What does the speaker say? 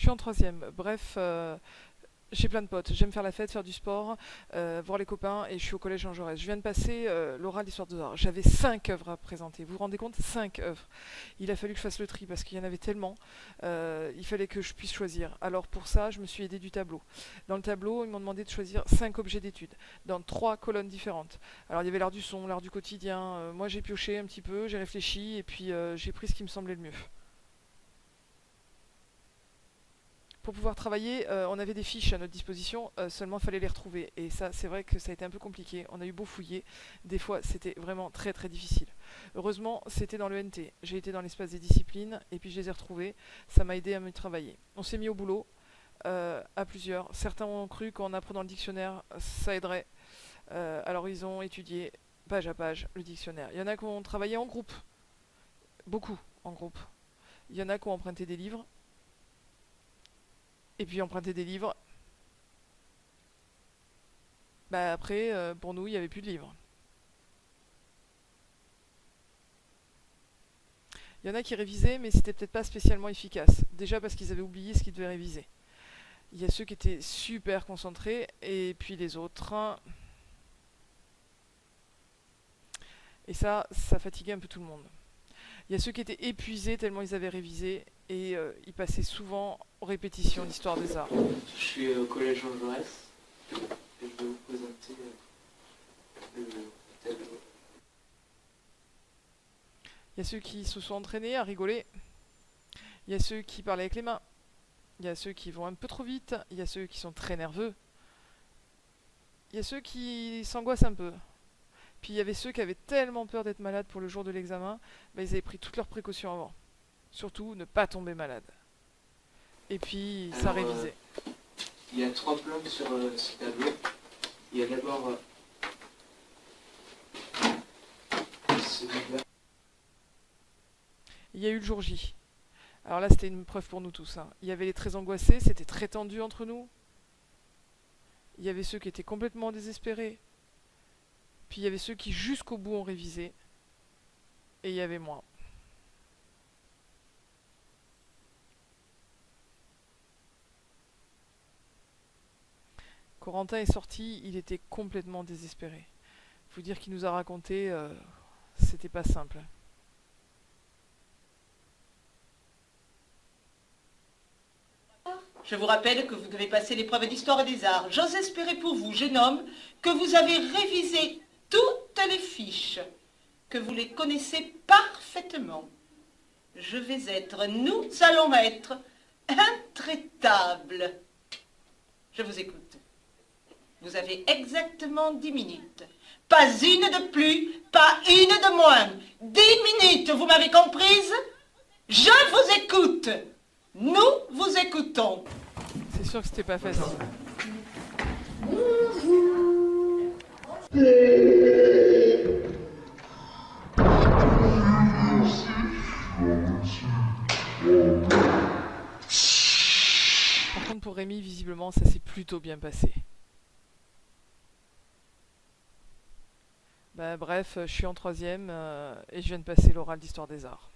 suis en troisième. Bref, j'ai plein de potes. J'aime faire la fête, faire du sport, voir les copains, et je suis au collège Jean Jaurès. Je viens de passer l'oral d'histoire de l'art. J'avais 5 œuvres à présenter. Vous vous rendez compte? 5 œuvres. Il a fallu que je fasse le tri parce qu'il y en avait tellement. Il fallait que je puisse choisir. Alors pour ça, je me suis aidée du tableau. Dans le tableau, ils m'ont demandé de choisir 5 objets d'étude dans 3 colonnes différentes. Alors il y avait l'art du son, l'art du quotidien. Moi j'ai pioché un petit peu, j'ai réfléchi et puis j'ai pris ce qui me semblait le mieux. Pour pouvoir travailler, on avait des fiches à notre disposition, seulement il fallait les retrouver. Et ça, c'est vrai que ça a été un peu compliqué. On a eu beau fouiller, des fois c'était vraiment très très difficile. Heureusement, c'était dans le NT. J'ai été dans l'espace des disciplines et puis je les ai retrouvés. Ça m'a aidé à me travailler. On s'est mis au boulot à plusieurs. Certains ont cru qu'en apprenant le dictionnaire, ça aiderait. Alors ils ont étudié page à page le dictionnaire. Il y en a qui ont travaillé en groupe, beaucoup en groupe. Il y en a qui ont emprunté des livres. Et puis emprunter des livres, bah après, pour nous, il n'y avait plus de livres. Il y en a qui révisaient, mais c'était peut-être pas spécialement efficace. Déjà parce qu'ils avaient oublié ce qu'ils devaient réviser. Il y a ceux qui étaient super concentrés, et puis les autres. Et ça fatiguait un peu tout le monde. Il y a ceux qui étaient épuisés tellement ils avaient révisé, et ils passaient souvent aux répétitions d'histoire des arts. Je suis au collège Jean Jaurès et je vais vous présenter le tableau. Il y a ceux qui se sont entraînés à rigoler. Il y a ceux qui parlaient avec les mains. Il y a ceux qui vont un peu trop vite. Il y a ceux qui sont très nerveux. Il y a ceux qui s'angoissent un peu. Puis il y avait ceux qui avaient tellement peur d'être malades pour le jour de l'examen, bah, ils avaient pris toutes leurs précautions avant. Surtout ne pas tomber malade. Et puis ça Alors, révisait. Il y a 3 plans sur ce tableau. Il y a d'abord celui-là. Il y a eu le jour J. Alors là c'était une preuve pour nous tous. Il y avait les très angoissés, c'était très tendu entre nous. Il y avait ceux qui étaient complètement désespérés. Puis il y avait ceux qui jusqu'au bout ont révisé. Et il y avait moi. Corentin est sorti, il était complètement désespéré. Faut dire qu'il nous a raconté, c'était pas simple. Je vous rappelle que vous devez passer l'épreuve d'histoire et des arts. J'ose espérer pour vous, jeune homme, que vous avez révisé toutes les fiches, que vous les connaissez parfaitement. Nous allons être intraitables. Je vous écoute. Vous avez exactement 10 minutes. Pas une de plus, pas une de moins. 10 minutes, vous m'avez comprise? Je vous écoute. Nous vous écoutons. C'est sûr que c'était pas facile. Par contre pour Rémi, visiblement, ça s'est plutôt bien passé. Bah, bref, je suis en troisième et je viens de passer l'oral d'histoire des arts.